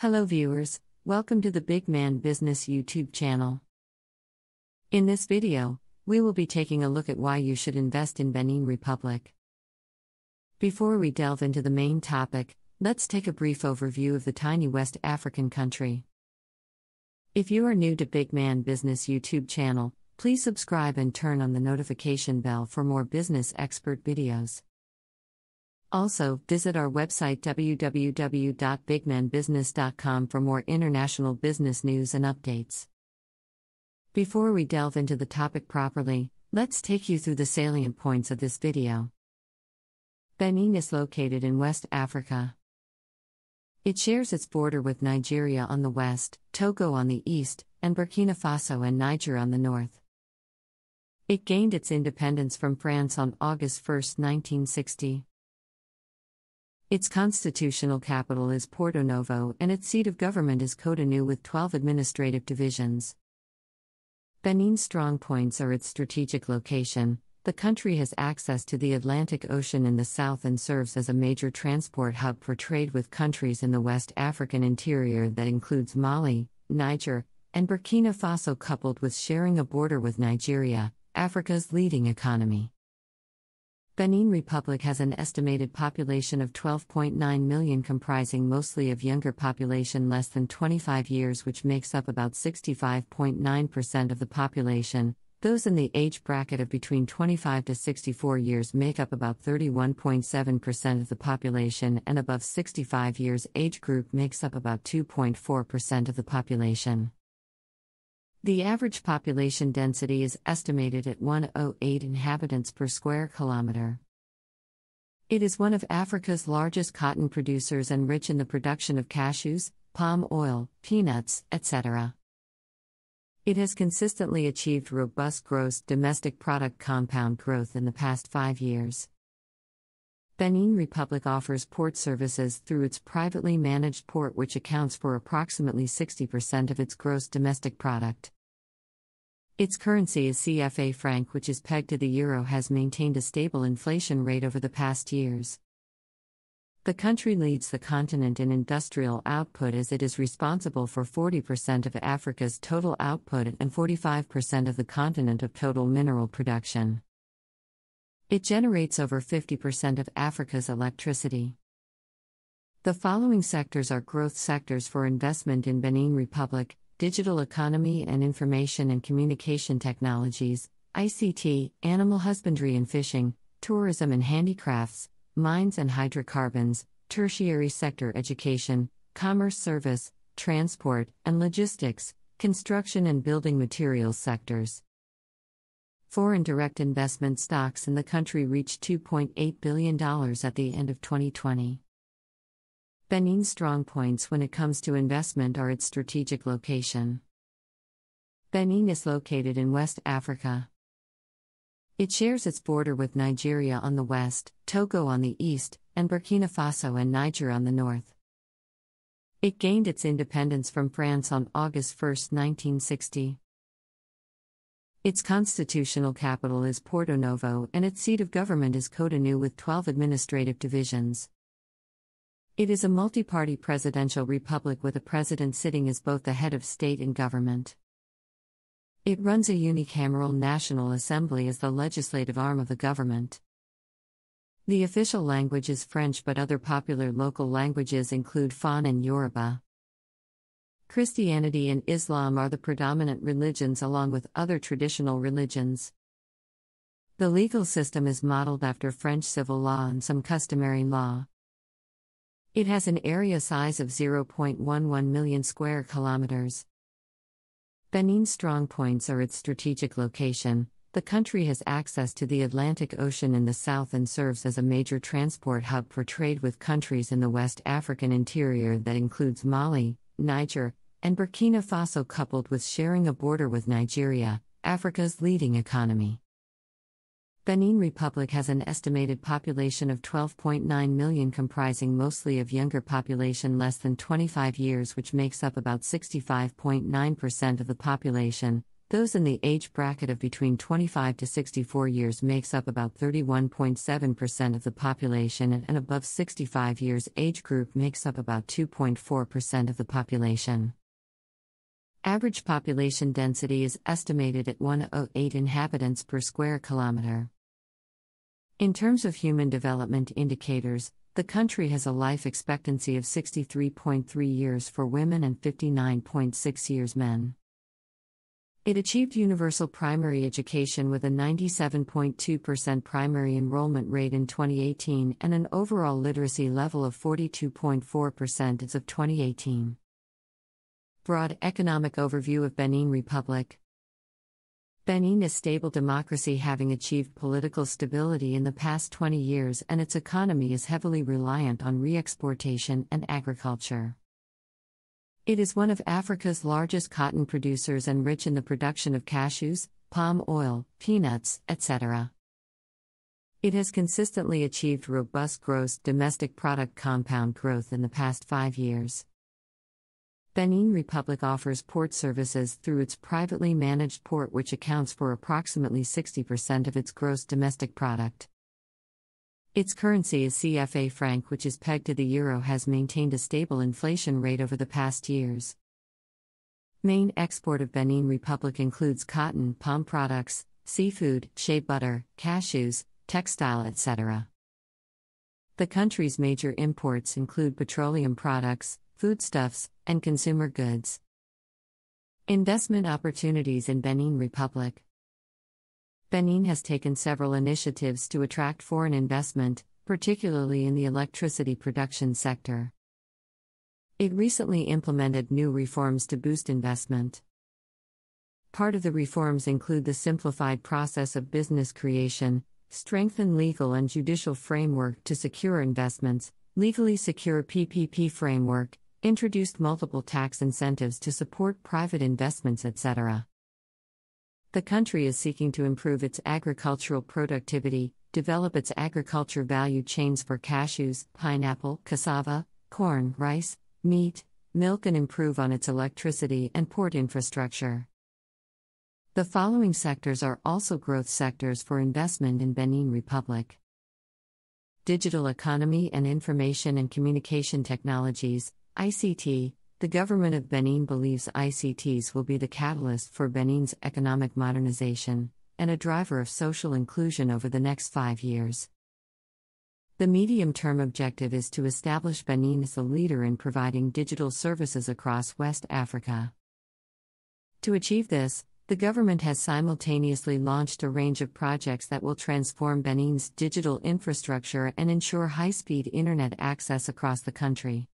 Hello viewers, welcome to the Big Man Business YouTube channel. In this video, we will be taking a look at why you should invest in Benin Republic. Before we delve into the main topic, let's take a brief overview of the tiny West African country. If you are new to Big Man Business YouTube channel, please subscribe and turn on the notification bell for more business expert videos. Also, visit our website www.bigmanbusiness.com for more international business news and updates. Before we delve into the topic properly, let's take you through the salient points of this video. Benin is located in West Africa. It shares its border with Nigeria on the west, Togo on the east, and Burkina Faso and Niger on the north. It gained its independence from France on August 1, 1960. Its constitutional capital is Porto Novo and its seat of government is Cotonou with 12 administrative divisions. Benin's strong points are its strategic location. The country has access to the Atlantic Ocean in the south and serves as a major transport hub for trade with countries in the West African interior that includes Mali, Niger, and Burkina Faso, coupled with sharing a border with Nigeria, Africa's leading economy. Benin Republic has an estimated population of 12.9 million, comprising mostly of younger population less than 25 years, which makes up about 65.9% of the population. Those in the age bracket of between 25 to 64 years make up about 31.7% of the population, and above 65 years age group makes up about 2.4% of the population. The average population density is estimated at 108 inhabitants per square kilometer. It is one of Africa's largest cotton producers and rich in the production of cashews, palm oil, peanuts, etc. It has consistently achieved robust gross domestic product compound growth in the past 5 years. Benin Republic offers port services through its privately managed port, which accounts for approximately 60% of its gross domestic product. Its currency is CFA franc, which is pegged to the euro, has maintained a stable inflation rate over the past years. The country leads the continent in industrial output as it is responsible for 40% of Africa's total output and 45% of the continent of total mineral production. It generates over 50% of Africa's electricity. The following sectors are growth sectors for investment in Benin Republic: digital economy and information and communication technologies, ICT, animal husbandry and fishing, tourism and handicrafts, mines and hydrocarbons, tertiary sector education, commerce service, transport and logistics, construction and building materials sectors. Foreign direct investment stocks in the country reached $2.8 billion at the end of 2020. Benin's strong points when it comes to investment are its strategic location. Benin is located in West Africa. It shares its border with Nigeria on the west, Togo on the east, and Burkina Faso and Niger on the north. It gained its independence from France on August 1, 1960. Its constitutional capital is Porto Novo and its seat of government is Cotonou with 12 administrative divisions. It is a multi-party presidential republic with a president sitting as both the head of state and government. It runs a unicameral National Assembly as the legislative arm of the government. The official language is French, but other popular local languages include Fon and Yoruba. Christianity and Islam are the predominant religions along with other traditional religions. The legal system is modeled after French civil law and some customary law. It has an area size of 0.11 million square kilometers. Benin's strong points are its strategic location. The country has access to the Atlantic Ocean in the south and serves as a major transport hub for trade with countries in the West African interior that includes Mali, Niger, and Burkina Faso, coupled with sharing a border with Nigeria, Africa's leading economy. Benin Republic has an estimated population of 12.9 million, comprising mostly of younger population less than 25 years, which makes up about 65.9% of the population. Those in the age bracket of between 25 to 64 years makes up about 31.7% of the population, and above 65 years age group makes up about 2.4% of the population. Average population density is estimated at 108 inhabitants per square kilometer. In terms of human development indicators, the country has a life expectancy of 63.3 years for women and 59.6 years men. It achieved universal primary education with a 97.2% primary enrollment rate in 2018 and an overall literacy level of 42.4% as of 2018. Broad economic overview of Benin Republic. Benin is a stable democracy, having achieved political stability in the past 20 years, and its economy is heavily reliant on re-exportation and agriculture. It is one of Africa's largest cotton producers and rich in the production of cashews, palm oil, peanuts, etc. It has consistently achieved robust gross domestic product compound growth in the past 5 years. Benin Republic offers port services through its privately managed port, which accounts for approximately 60% of its gross domestic product. Its currency is CFA franc, which is pegged to the euro, has maintained a stable inflation rate over the past years. Main export of Benin Republic includes cotton, palm products, seafood, shea butter, cashews, textile, etc. The country's major imports include petroleum products, foodstuffs, and consumer goods. Investment opportunities in Benin Republic. Benin has taken several initiatives to attract foreign investment, particularly in the electricity production sector. It recently implemented new reforms to boost investment. Part of the reforms include the simplified process of business creation, strengthen legal and judicial framework to secure investments, legally secure PPP framework, introduced multiple tax incentives to support private investments, etc. The country is seeking to improve its agricultural productivity, develop its agriculture value chains for cashews, pineapple, cassava, corn, rice, meat, milk, and improve on its electricity and port infrastructure. The following sectors are also growth sectors for investment in Benin Republic: digital economy and information and communication technologies, ICT. The government of Benin believes ICTs will be the catalyst for Benin's economic modernization and a driver of social inclusion over the next 5 years. The medium-term objective is to establish Benin as a leader in providing digital services across West Africa. To achieve this, the government has simultaneously launched a range of projects that will transform Benin's digital infrastructure and ensure high-speed internet access across the country.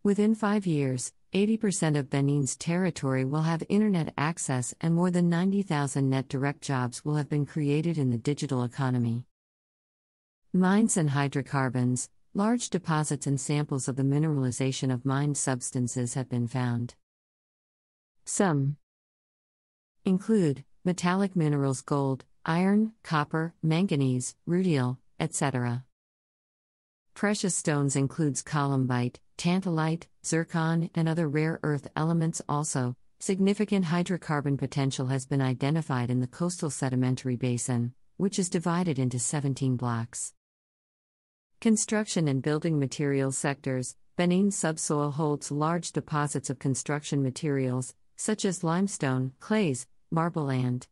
Within 5 years, 80% of Benin's territory will have internet access, and more than 90,000 net direct jobs will have been created in the digital economy. Mines and hydrocarbons. Large deposits and samples of the mineralization of mined substances have been found. Some include metallic minerals, gold, iron, copper, manganese, rutile, etc. Precious stones includes columbite, tantalite, zircon, and other rare earth elements. Also, significant hydrocarbon potential has been identified in the coastal sedimentary basin, which is divided into 17 blocks. Construction and building materials sectors. Benin's subsoil holds large deposits of construction materials, such as limestone, clays, marble, and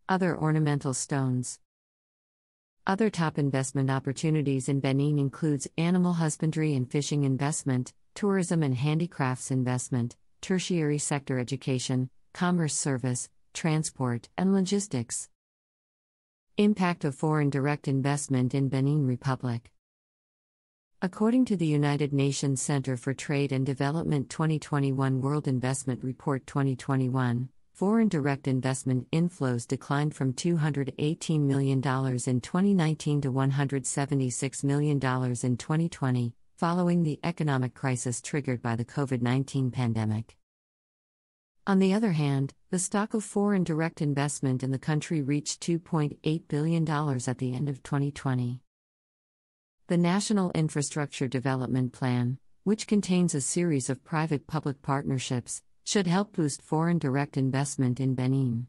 other ornamental stones. Other top investment opportunities in Benin includes animal husbandry and fishing investment, tourism and handicrafts investment, tertiary sector education, commerce service, transport, and logistics. Impact of foreign direct investment in Benin Republic. According to the United Nations Center for Trade and Development 2021 World Investment Report 2021, foreign direct investment inflows declined from $218 million in 2019 to $176 million in 2020, following the economic crisis triggered by the COVID-19 pandemic. On the other hand, the stock of foreign direct investment in the country reached $2.8 billion at the end of 2020. The National Infrastructure Development Plan, which contains a series of private-public partnerships, should help boost foreign direct investment in Benin.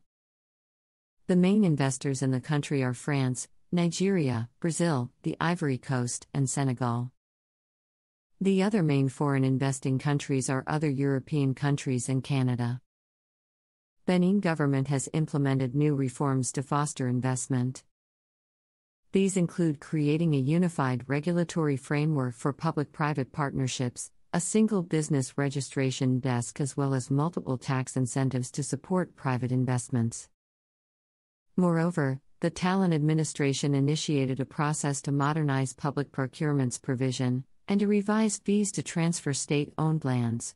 The main investors in the country are France, Nigeria, Brazil, the Ivory Coast, and Senegal. The other main foreign investing countries are other European countries and Canada. Benin government has implemented new reforms to foster investment. These include creating a unified regulatory framework for public-private partnerships, a single business registration desk, as well as multiple tax incentives to support private investments. Moreover, the Talon administration initiated a process to modernize public procurements provision and to revise fees to transfer state-owned lands.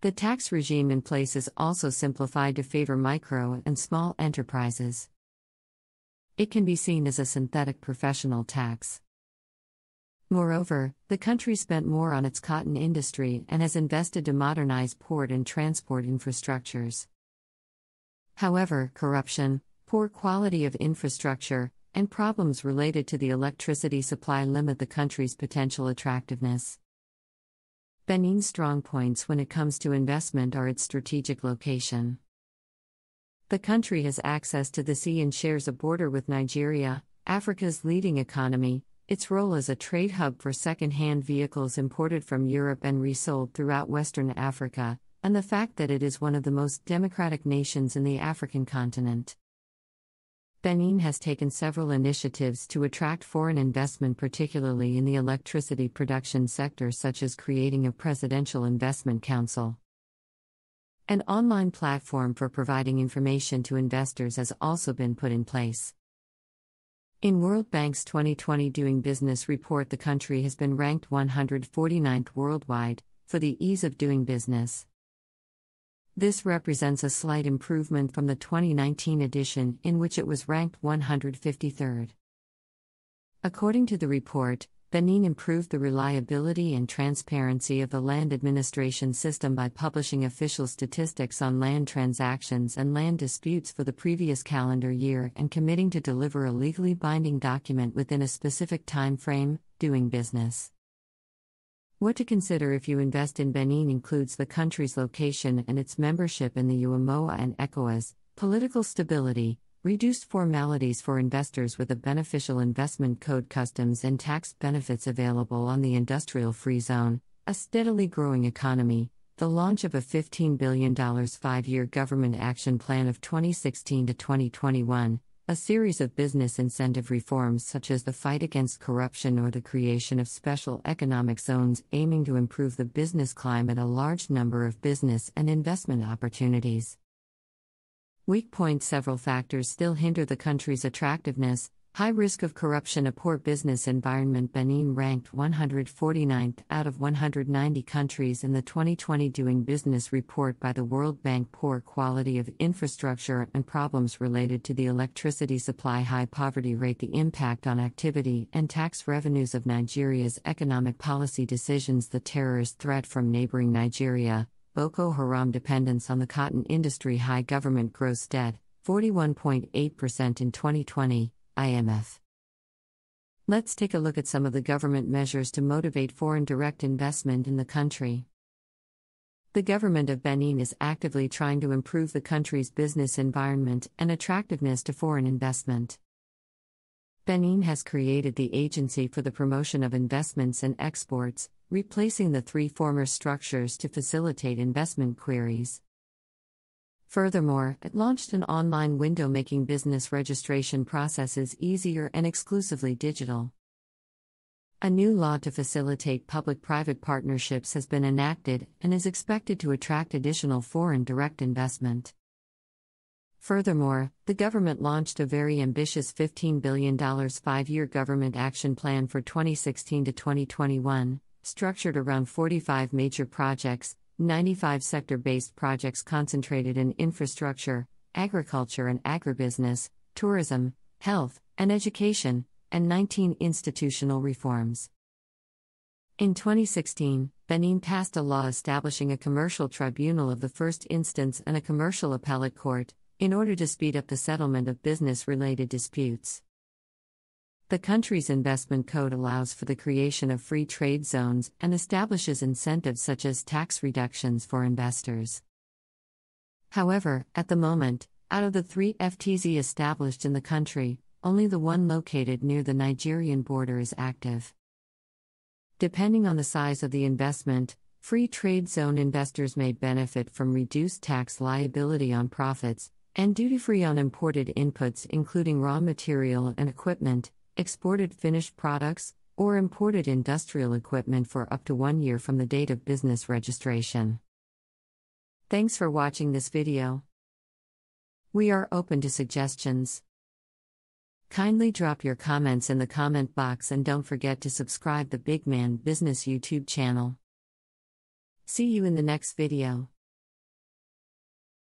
The tax regime in place is also simplified to favor micro and small enterprises. It can be seen as a synthetic professional tax. Moreover, the country spent more on its cotton industry and has invested to modernize port and transport infrastructures. However, corruption, poor quality of infrastructure, and problems related to the electricity supply limit the country's potential attractiveness. Benin's strong points when it comes to investment are its strategic location. The country has access to the sea and shares a border with Nigeria, Africa's leading economy, its role as a trade hub for second-hand vehicles imported from Europe and resold throughout Western Africa, and the fact that it is one of the most democratic nations in the African continent. Benin has taken several initiatives to attract foreign investment, particularly in the electricity production sector, such as creating a Presidential Investment Council. An online platform for providing information to investors has also been put in place. In World Bank's 2020 Doing Business report, the country has been ranked 149th worldwide for the ease of doing business. This represents a slight improvement from the 2019 edition, in which it was ranked 153rd. According to the report, Benin improved the reliability and transparency of the land administration system by publishing official statistics on land transactions and land disputes for the previous calendar year and committing to deliver a legally binding document within a specific time frame. Doing business. What to consider if you invest in Benin includes the country's location and its membership in the UEMOA and ECOWAS, political stability, reduced formalities for investors with a beneficial investment code, customs and tax benefits available on the industrial-free zone, a steadily growing economy, the launch of a $15 billion 5-year government action plan of 2016 to 2021, a series of business incentive reforms such as the fight against corruption or the creation of special economic zones aiming to improve the business climate, a large number of business and investment opportunities. Weak points. Several factors still hinder the country's attractiveness. High risk of corruption, a poor business environment. Benin ranked 149th out of 190 countries in the 2020 Doing Business report by the World Bank. Poor quality of infrastructure and problems related to the electricity supply. High poverty rate. The impact on activity and tax revenues of Nigeria's economic policy decisions. The terrorist threat from neighboring Nigeria. Boko Haram. Dependence on the cotton industry. High government gross debt, 41.8% in 2020. IMF. Let's take a look at some of the government measures to motivate foreign direct investment in the country. The government of Benin is actively trying to improve the country's business environment and attractiveness to foreign investment. Benin has created the Agency for the Promotion of Investments and Exports, replacing the 3 former structures to facilitate investment queries. Furthermore, it launched an online window making business registration processes easier and exclusively digital. A new law to facilitate public-private partnerships has been enacted and is expected to attract additional foreign direct investment. Furthermore, the government launched a very ambitious $15 billion 5-year government action plan for 2016 to 2021, structured around 45 major projects, 95 sector-based projects concentrated in infrastructure, agriculture and agribusiness, tourism, health, and education, and 19 institutional reforms. In 2016, Benin passed a law establishing a commercial tribunal of the first instance and a commercial appellate court, in order to speed up the settlement of business-related disputes. The country's investment code allows for the creation of free trade zones and establishes incentives such as tax reductions for investors. However, at the moment, out of the 3 FTZ established in the country, only the one located near the Nigerian border is active. Depending on the size of the investment, free trade zone investors may benefit from reduced tax liability on profits, and duty-free on imported inputs including raw material and equipment, exported finished products, or imported industrial equipment for up to 1 year from the date of business registration. Thanks for watching this video. We are open to suggestions. Kindly drop your comments in the comment box and don't forget to subscribe the Big Man Business YouTube channel. See you in the next video.